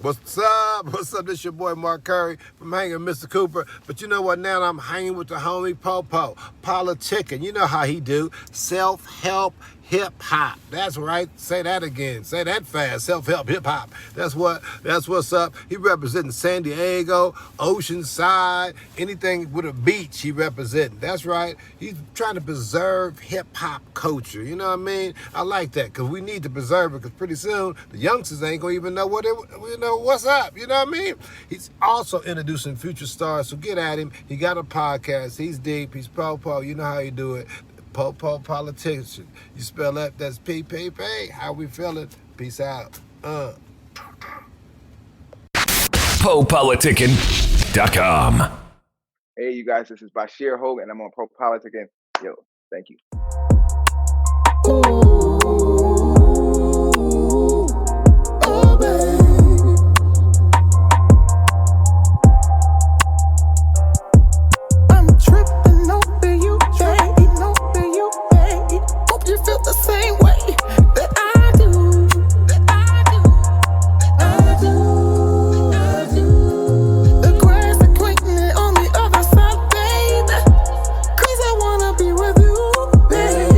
What's up? What's up? This your boy Mark Curry from Hanging with Mr. Cooper. But you know what? Now I'm hanging with the homie PoPolitickin. You know how he do. Self-help hip-hop. That's right. Say that again. Say that fast. Self-help hip-hop. That's what's up. He representing San Diego, Oceanside, anything with a beach he representing. That's right. He's trying to preserve hip-hop culture. You know what I mean? I like that because we need to preserve it because pretty soon the youngsters ain't going to even know what's up. You know what I mean? He's also introducing future stars, so get at him. He got a podcast. He's deep. He's po-po. You know how you do it. PoPolitickin. You spell that, that's P. How we feeling? Peace out. PoPolitickin.com. Hey, you guys, this is BaShir Hogue, and I'm on PoPolitickin. Yo, thank you. Cause I wanna be with you, babe.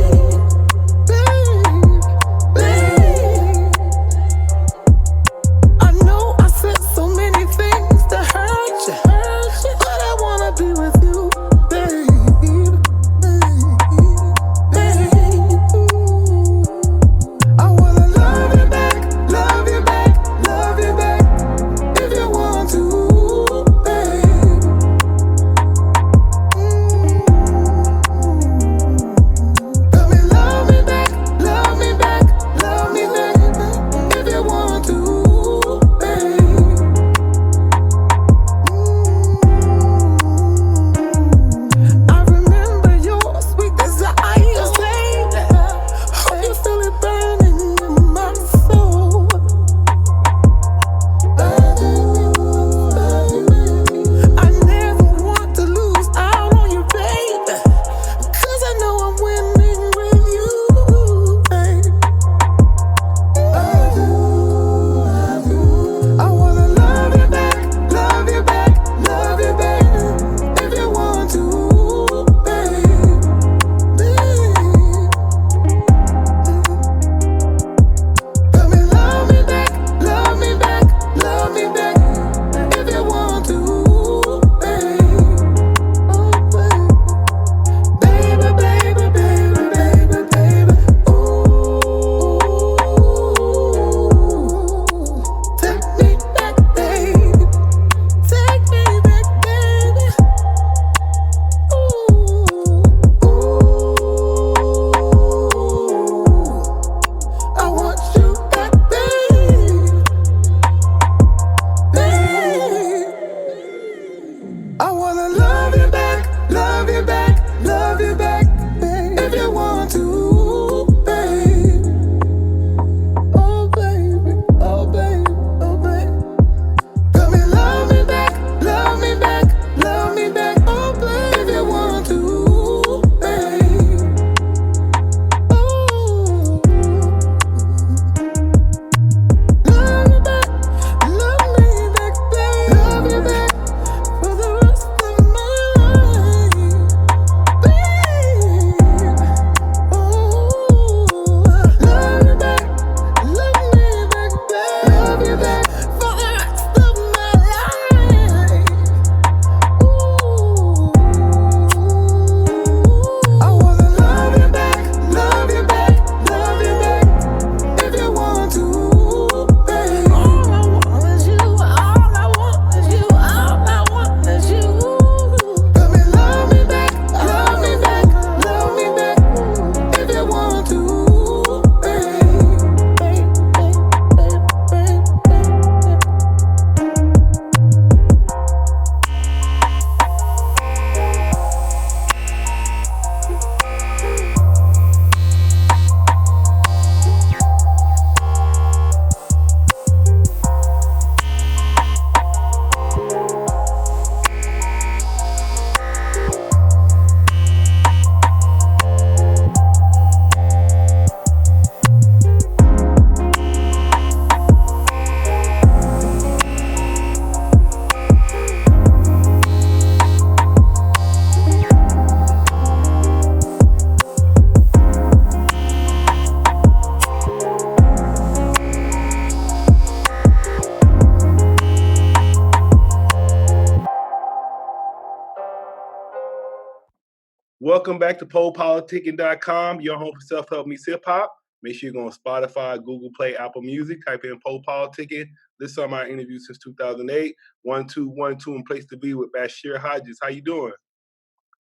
Welcome back to PoPolitickin.com, your home for self-help meets hip-hop. Make sure you go on Spotify, Google Play, Apple Music. Type in PoPolitickin. This is my interview since 2008. 1212 and place to be with BaShir Hogue. How you doing?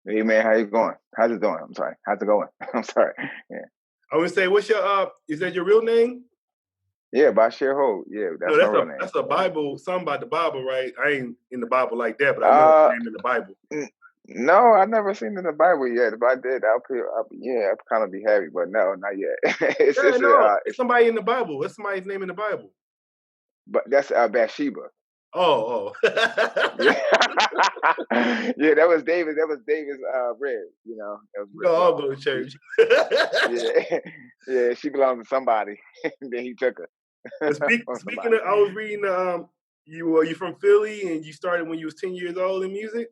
Hey man, how you going? How's it going? I'm sorry. How's it going? I'm sorry. Yeah. I would say, what's your is that your real name? Yeah, BaShir Hogue. Yeah, that's my real name. That's a Bible, something about the Bible, right? I ain't in the Bible like that, but I know the name in the Bible. No, I've never seen it in the Bible yet. If I did, I'd kind of be happy, but no, not yet. It's somebody in the Bible. What's somebody's name in the Bible? But that's Bathsheba. Oh. Yeah. Yeah, that was David. That was David's rib. You know, we all go to church. Yeah, she belonged to somebody. Then he took her. Speaking of, I was reading. You from Philly, and you started when you was 10 years old in music.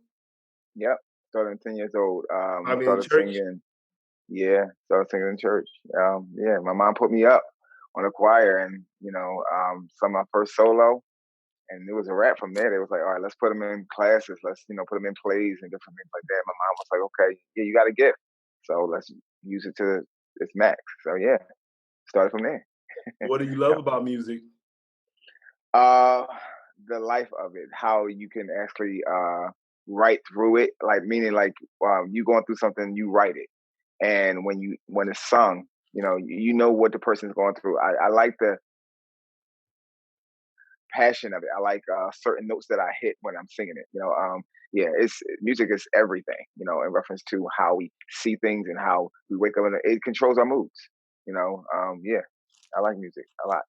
Yep, started 10 years old. Started singing. Yeah, started singing in church. Yeah, my mom put me up on a choir, and some of my first solo, and it was a wrap from there. They was like, all right, let's put them in classes. Let's put them in plays and different things like that. My mom was like, okay, yeah, you got a gift, so let's use it to its max. So yeah, started from there. What do you love about music? The life of it, how you can actually write through it, like meaning like you going through something, you write it, and when it's sung, you know what the person's going through. I like the passion of it. I like certain notes that I hit when I'm singing it. Music is everything, in reference to how we see things and how we wake up, and it controls our moods. I like music a lot.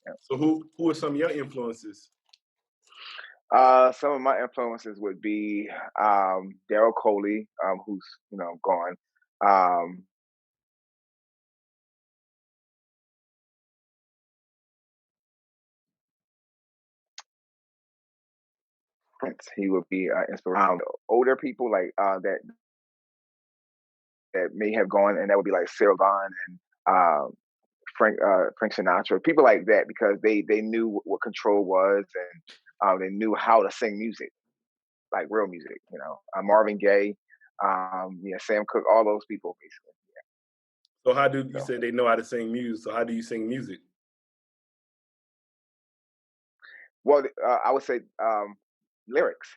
Yeah. So who are some of your influences? Some of my influences would be Daryl Coley, who's gone. Prince, he would be inspiration. Older people like that may have gone, and that would be like Sarah Vaughan and Frank Sinatra, people like that, because they knew what control was, and they knew how to sing music, like real music. Marvin Gaye, Sam Cooke, all those people basically. Yeah. So how do you say they know how to sing music? So how do you sing music? Well, I would say lyrics.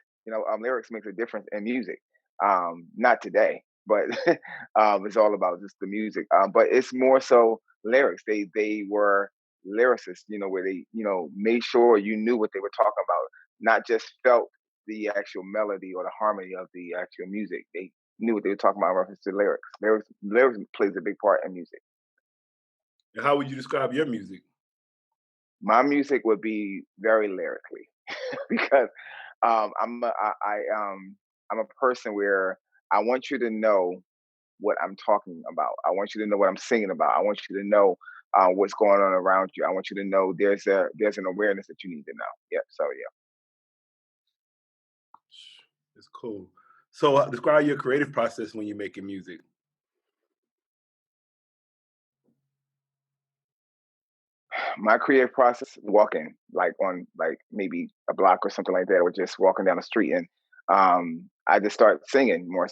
Lyrics makes a difference in music. Not today, but it's all about just the music. But it's more so lyrics. They were lyricists, where they made sure you knew what they were talking about, not just felt the actual melody or the harmony of the actual music. They knew what they were talking about in reference to lyrics. Lyrics plays a big part in music. And how would you describe your music? My music would be very lyrically because I'm a person where I want you to know what I'm talking about. I want you to know what I'm singing about. I want you to know what's going on around you. I want you to know there's an awareness that you need to know. Yeah. So yeah. It's cool. So describe your creative process when you're making music. My creative process, walking like on like maybe a block or something like that, or just walking down the street, and I just start singing more.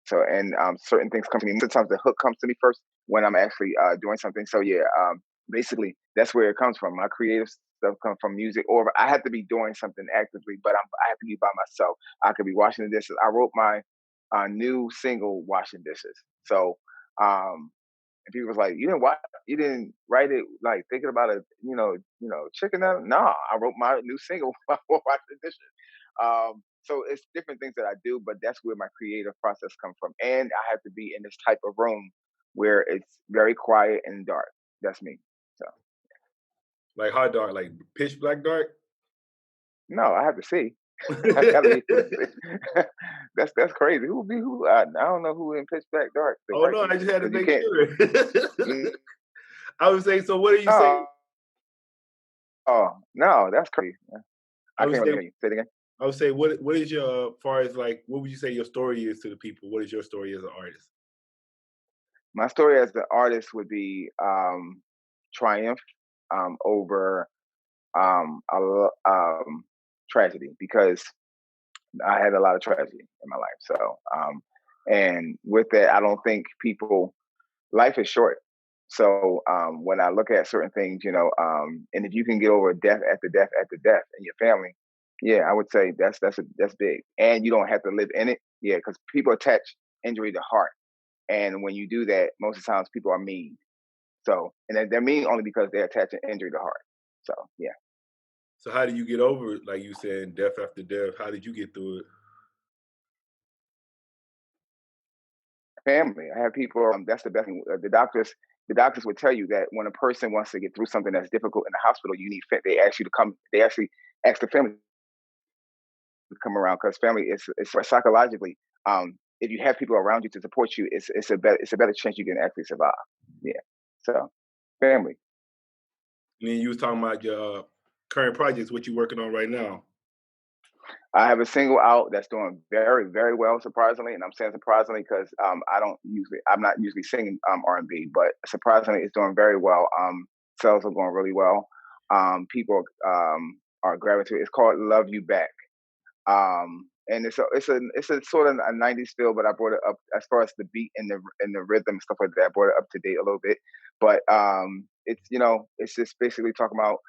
So, and certain things come to me. Sometimes the hook comes to me first when I'm actually doing something. So yeah, basically that's where it comes from. My creative stuff comes from music, or I have to be doing something actively, but I have to be by myself. I could be washing the dishes. I wrote my new single, "Washing Dishes." So, and people was like, you didn't write it like thinking about a, chicken out. Nah, I wrote my new single while washing dishes. So it's different things that I do, but that's where my creative process comes from. And I have to be in this type of room where it's very quiet and dark. That's me. So like how dark, like pitch black dark? No, I have to see. I gotta be able to see. That's crazy. Who? I don't know who in pitch black dark. Oh no, I just had to make sure. I would say. So, what do you say? Oh no, that's crazy. I can't really hear you. Say it again. I would say, what is your, as far as like, what would you say your story is to the people? What is your story as an artist? My story as an artist would be triumph over tragedy, because I had a lot of tragedy in my life. So And with that, I don't think life is short. So when I look at certain things, and if you can get over death after death after death in your family, yeah, I would say that's big. And you don't have to live in it, yeah, because people attach injury to heart, and when you do that, most of the times people are mean. So, and they're mean only because they're attaching injury to heart. So, yeah. So how do you get over it? Like you said, death after death. How did you get through it? Family. I have people. That's the best thing. The doctors would tell you that when a person wants to get through something that's difficult in the hospital, you need. They ask you to come. They actually ask the family to come around because family is psychologically. If you have people around you to support you, it's a better chance you can actually survive. Yeah. So, family. And then you was talking about your current projects, what you working on right now. I have a single out that's doing very, very well, surprisingly, and I'm saying surprisingly because I'm not usually singing R&B, but surprisingly, it's doing very well. Sales are going really well. People are gravitating. It's called "Love You Back," and it's a sort of a '90s feel, but I brought it up as far as the beat and the rhythm and stuff like that. I brought it up to date a little bit, but it's just basically talking about.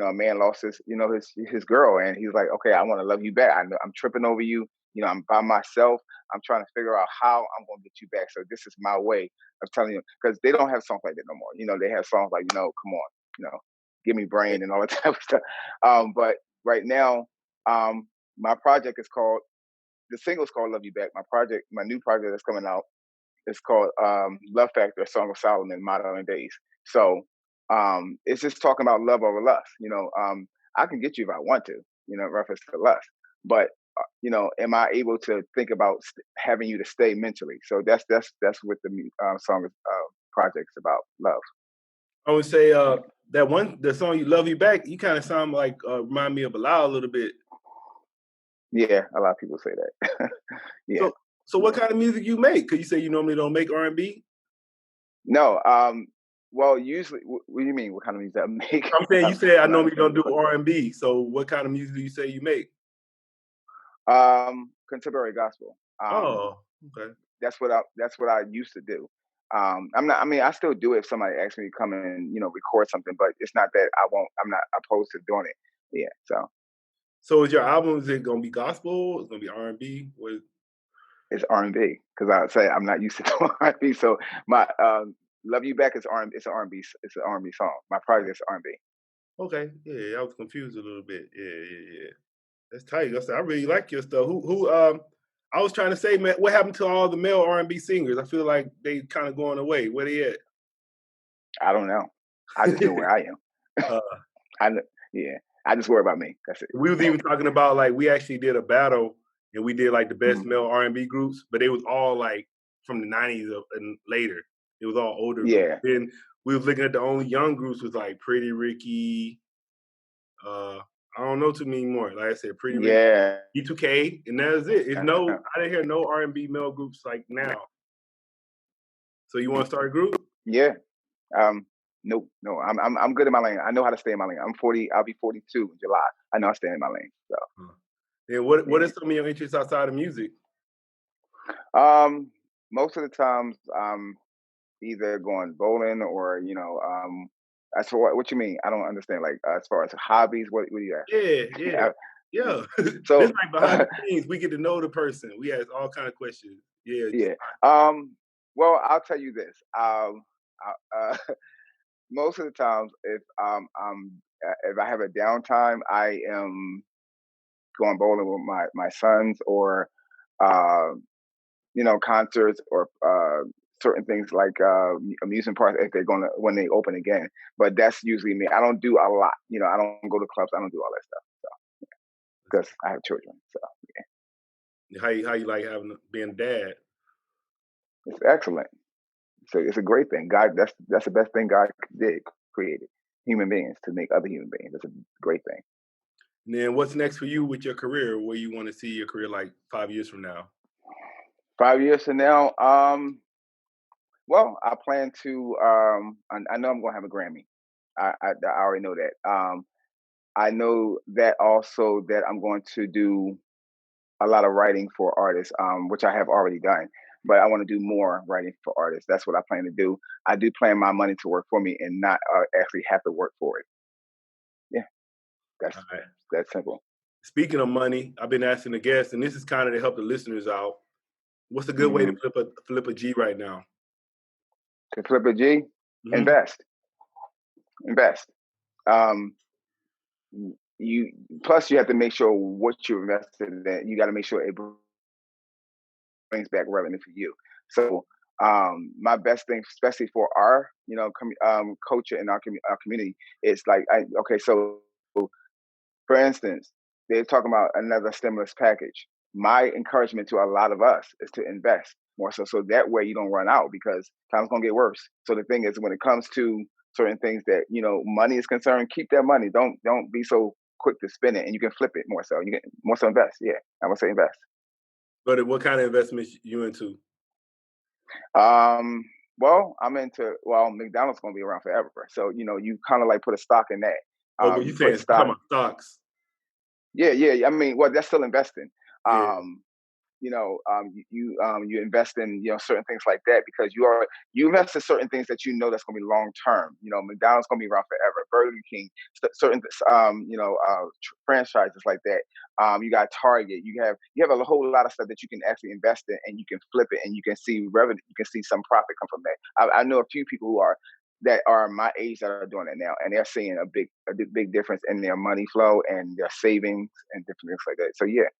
A man lost his girl, and he's like, okay, I want to love you back. I know I'm tripping over you. I'm by myself. I'm trying to figure out how I'm going to get you back. So this is my way of telling you, because they don't have songs like that no more. They have songs like, come on, give me brain and all that type of stuff. But right now, my project is called, the single's called Love You Back. My new project that's coming out is called Love Factor, a Song of Solomon, Modern Days. So it's just talking about love over lust. I can get you if I want to, in reference to lust. But am I able to think about having you to stay mentally? So that's what the song project's about, love. I would say the song "You Love You Back," you kind of sound like remind me of Bilal a little bit. Yeah, a lot of people say that. Yeah. So what kind of music you make? Because you say you normally don't make R&B. No. Well, usually, what do you mean? What kind of music I make? I'm saying you said I normally don't do R&B. So what kind of music do you say you make? Contemporary gospel. Oh, okay. That's what I used to do. I'm not. I mean, I still do it if somebody asks me to come and record something, but it's not that I won't. I'm not opposed to doing it. Yeah. So is your album? Is it gonna be gospel? It's gonna be R&B? It's R&B because I say I'm not used to doing R&B. So my "Love You Back" is R&B. It's an R&B. It's an R&B song. My project is R&B. Okay. Yeah, I was confused a little bit. Yeah. That's tight. I really like your stuff. I was trying to say, man, what happened to all the male R&B singers? I feel like they kind of going away. Where they at? I don't know. I just know where I am. Yeah. I just worry about me. That's it. We was even talking about like we actually did a battle and we did like the best male R&B groups, but it was all like from the '90s and later. It was all older. Yeah. Groups. Then we was looking at the only young groups was like Pretty Ricky. I don't know too many more. Like I said, Pretty Ricky, E2K, and that was it. I didn't hear no R&B male groups like now. So you want to start a group? Yeah. No. I'm good in my lane. I know how to stay in my lane. I'm 40. I'll be 42 in July. I know I stay in my lane. So. And what are some of your interests outside of music? Most of the times, either going bowling or as for what you mean? I don't understand. Like as far as hobbies, what do you ask? Yeah. So this like behind the scenes, we get to know the person. We ask all kind of questions. Yeah. Well, I'll tell you this. Most of the times, if I have a downtime, I am going bowling with my sons or concerts or certain things like amusement parks if they're when they open again. But that's usually me. I don't do a lot. I don't go to clubs. I don't do all that stuff. So because I have children. So yeah. How you like being a dad? It's excellent. So it's a great thing. God, that's the best thing God created human beings to make other human beings. That's a great thing. And then what's next for you with your career? Where you want to see your career like 5 years from now? 5 years from now, well, I plan to. I know I'm going to have a Grammy. I already know that. I know that also that I'm going to do a lot of writing for artists, which I have already done. But I want to do more writing for artists. That's what I plan to do. I do plan my money to work for me and not actually have to work for it. Yeah, that's All right. that simple. Speaking of money, I've been asking the guests, and this is kind of to help the listeners out. What's a good way to flip a G right now? To flip a G, invest. Um, you plus you have to make sure what you invested in. You got to make sure it brings back revenue for you. So my best thing, especially for our culture in our community, is like okay. So for instance, they're talking about another stimulus package. My encouragement to a lot of us is to invest more so that way you don't run out, because time's gonna get worse. So the thing is, when it comes to certain things that money is concerned, keep that money. Don't be so quick to spend it, and you can flip it more so. You can more so invest. Yeah, I would say invest. But what kind of investments you into? Well, I'm into McDonald's gonna be around forever, so you kind of like put a stock in that. But you saying talking about stocks? Yeah. I mean, well, that's still investing. Yeah. You invest in certain things like that, because you invest in certain things that that's going to be long term. McDonald's going to be around forever. Burger King, certain franchises like that. You got Target. You have a whole lot of stuff that you can actually invest in, and you can flip it, and you can see revenue. You can see some profit come from that. I know a few people that are my age that are doing it now, and they're seeing a big difference in their money flow and their savings and different things like that. So yeah.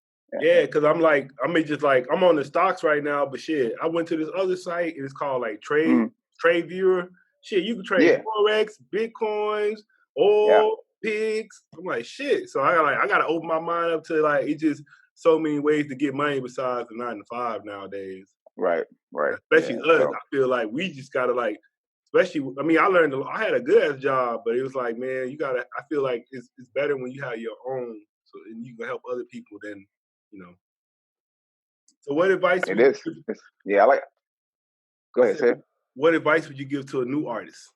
Yeah, because I'm on the stocks right now, but shit, I went to this other site and it's called like Trade Viewer. Shit, you can trade Forex, Bitcoins, oil, pigs. I'm like, shit. So I gotta open my mind up to it's just so many ways to get money besides the 9 to 5 nowadays. Right. Especially us, so. I feel like we just gotta especially. I mean, I had a good ass job, but it was like, man, I feel like it's better when you have your own, so and you can help other people than. So what advice? It is. I like. Go ahead, Sam. What advice would you give to a new artist?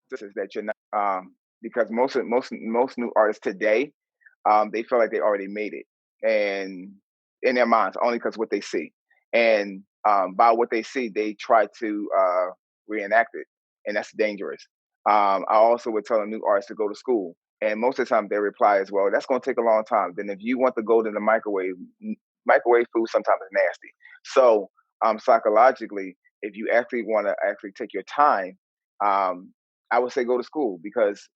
This is that you're not because most new artists today, they feel like they already made it, and in their minds only because what they see, and by what they see, they try to reenact it, and that's dangerous. I also would tell a new artist to go to school, and most of the time they reply as well, that's going to take a long time. Then if you want to go to the microwave food sometimes is nasty. So psychologically, if you actually want to actually take your time, I would say go to school, because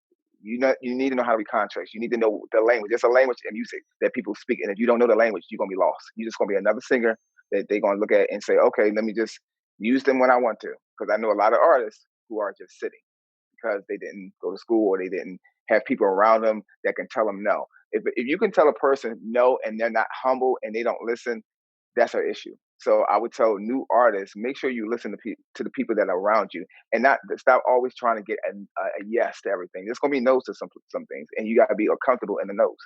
you need to know how to read contracts. You need to know the language. There's a language in music that people speak, and if you don't know the language, you're gonna be lost. You're just gonna be another singer that they're gonna look at and say, okay, let me just use them when I want to. Because I know a lot of artists who are just sitting because they didn't go to school, or they didn't have people around them that can tell them no. If you can tell a person no and they're not humble and they don't listen, that's an issue. So I would tell new artists, make sure you listen to the people that are around you, and not stop always trying to get a yes to everything. There's gonna be no's to some things, and you gotta be comfortable in the no's.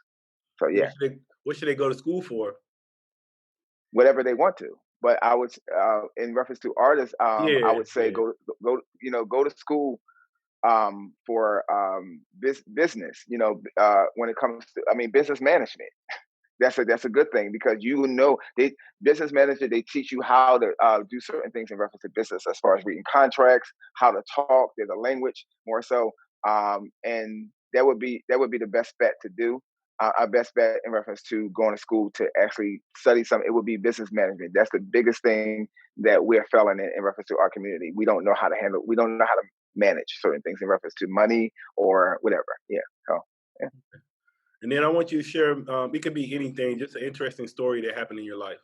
So yeah, what should they go to school for? Whatever they want to. But I would, in reference to artists, I would say go to school for business. When it comes to business management. That's a good thing, because business manager, they teach you how to do certain things in reference to business, as far as reading contracts, how to talk. There's a language more so, and that would be the best bet to do. Our best bet in reference to going to school to actually study something, it would be business management. That's the biggest thing that we're failing in reference to our community. We don't know how to handle. We don't know how to manage certain things in reference to money or whatever. Yeah. So yeah. And then I want you to share, it could be anything, just an interesting story that happened in your life.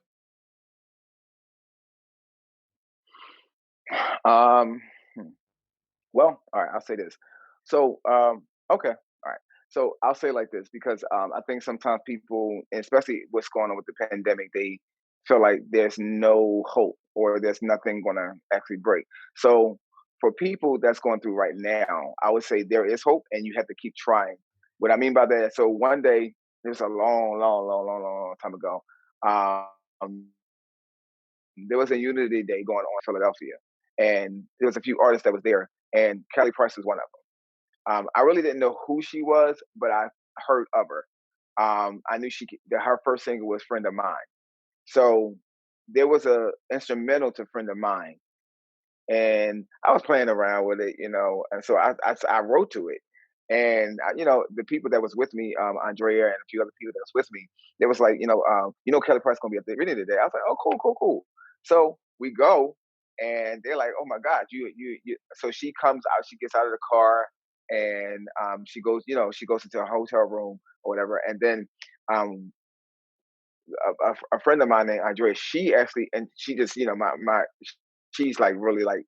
Well, all right, I'll say this. So, okay, all right. So I'll say like this, because I think sometimes people, especially what's going on with the pandemic, they feel like there's no hope, or there's nothing going to actually break. So for people that's going through right now, I would say there is hope, and you have to keep trying. What I mean by that, so one day, it was a long time ago, there was a Unity Day going on in Philadelphia, and there was a few artists that was there, and Kelly Price was one of them. I really didn't know who she was, but I heard of her. I knew her first single was "Friend of Mine." So there was a instrumental to "Friend of Mine," and I was playing around with it, and so I wrote to it. And the people that was with me, Andrea and a few other people that was with me, they was like, Kelly Price gonna be at the reading today. I was like, oh, cool. So we go, and they're like, oh my God, you. So she comes out, she gets out of the car, and she goes into a hotel room or whatever, and then a friend of mine named Andrea, she actually, and she just, she's like really like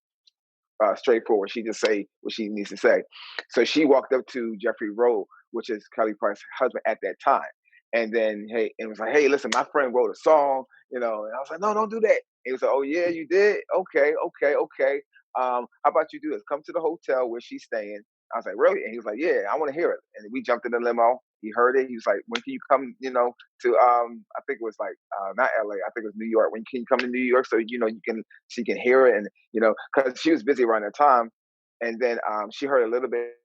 straightforward. She just say what she needs to say. So she walked up to Jeffrey Rowe, which is Kelly Price's husband at that time, and then and was like, hey, listen, my friend wrote a song, and I was like, no, don't do that. And he was like, oh yeah, you did? Okay. How about you do this? Come to the hotel where she's staying. I was like, really? And he was like, yeah, I want to hear it. And we jumped in the limo. He heard it. He was like, when can you come, to, I think it was like, not LA, I think it was New York. When can you come to New York so, she can hear it? And, cause she was busy around that time. And then she heard a little bit.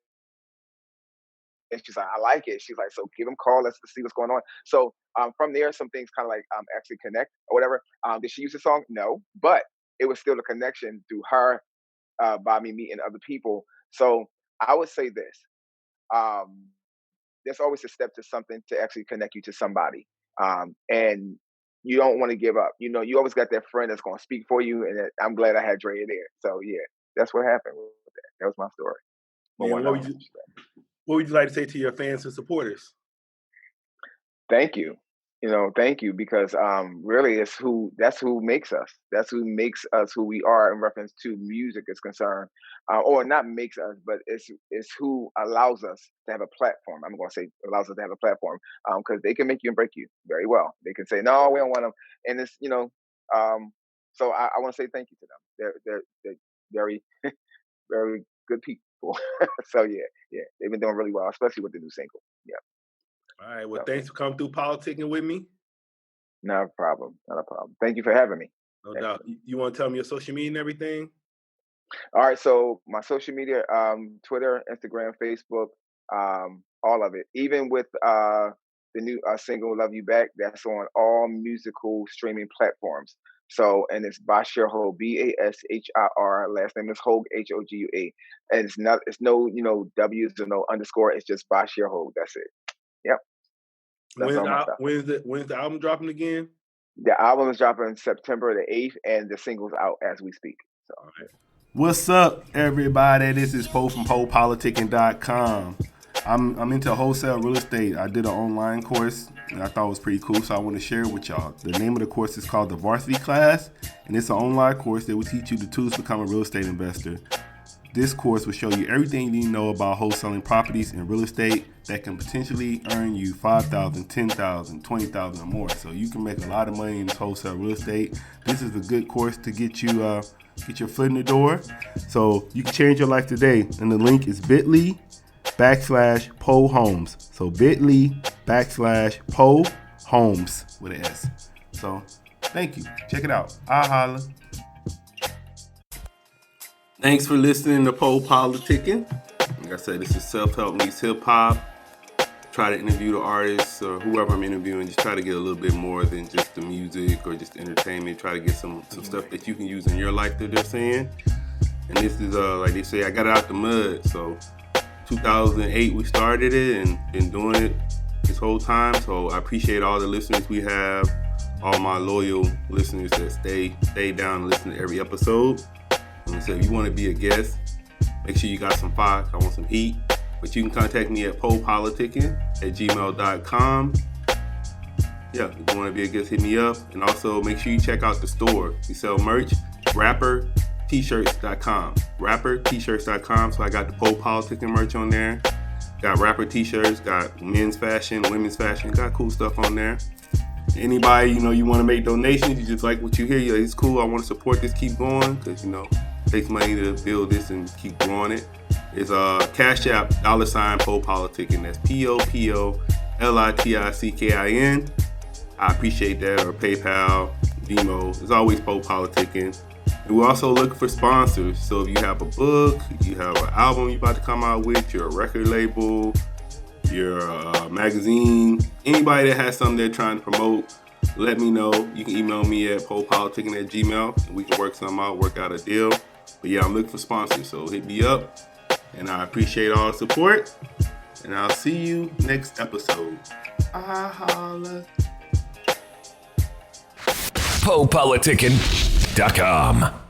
And she's like, I like it. She's like, so give him a call. Let's see what's going on. So from there, some things kind of like actually connect or whatever. Did she use the song? No, but it was still a connection through her by me meeting other people. So I would say this. There's always a step to something to actually connect you to somebody. And you don't want to give up. You always got that friend that's going to speak for you. And I'm glad I had Drea there. So yeah, that's what happened with that. That was my story. What would you like to say to your fans and supporters? Thank you. Thank you, because really that's who makes us. That's who makes us who we are in reference to music is concerned. Or not makes us, but it's who allows us to have a platform. I'm going to say allows us to have a platform because they can make you and break you very well. They can say, no, we don't want them. And it's, so I want to say thank you to them. They're very, very good people. So yeah, they've been doing really well, especially with the new single. Yeah. All right. Well, thanks for coming through Politicking with me. Not a problem. Thank you for having me. No doubt. You want to tell me your social media and everything? All right. So my social media, Twitter, Instagram, Facebook, all of it. Even with the new single "Love You Back," that's on all musical streaming platforms. So, and it's BaShir Hogue, BaShir. Last name is Hogue, Hogue. And it's no W's or no underscore. It's just BaShir Hogue. That's it. Yep. When's the album dropping again? The album is dropping September the 8th, and the single's out as we speak. So. All right. What's up, everybody? This is Po from PoPolitickin.com. I'm into wholesale real estate. I did an online course, and I thought it was pretty cool, so I want to share it with y'all. The name of the course is called the Varsity Class, and it's an online course that will teach you the tools to become a real estate investor. This course will show you everything you need to know about wholesaling properties and real estate that can potentially earn you $5,000, $10,000, $20,000 or more. So you can make a lot of money in this wholesale real estate. This is a good course to get you get your foot in the door. So you can change your life today. And the link is bit.ly/Po Homes. So bit.ly/Po Homes with an S. So thank you. Check it out. I'll holla. Thanks for listening to PoPolitickin. Like I said, this is self-help meets hip-hop. Try to interview the artists or whoever I'm interviewing. Just try to get a little bit more than just the music or just entertainment. Try to get some stuff that you can use in your life that they're saying. And this is, like they say, I got it out the mud. So 2008 we started it and been doing it this whole time. So I appreciate all the listeners we have, all my loyal listeners that stay down and listen to every episode. So if you want to be a guest, make sure you got some fire. I want some heat. But you can contact me at PoPolitickin@gmail.com. Yeah, if you want to be a guest, hit me up. And also make sure you check out the store. We sell merch, rappertshirts.com. Rappertshirts.com. So I got the PoPolitickin merch on there. Got rapper t-shirts, got men's fashion, women's fashion. Got cool stuff on there. Anybody, you want to make donations, you just like what you hear, it's cool, I want to support this, keep going, because, it takes money to build this and keep growing it. It's Cash App, $PoPolitickin. That's PoPolitickin. I appreciate that, or PayPal, Venmo. It's always PoPolitickin. And And we're also looking for sponsors. So if you have a book, you have an album you're about to come out with, your record label, your magazine, anybody that has something they're trying to promote, let me know. You can email me at PoPolitickin@gmail.com and we can work something out, work out a deal. But yeah, I'm looking for sponsors, so hit me up. And I appreciate all the support. And I'll see you next episode. Holla. PoPolitickin.com.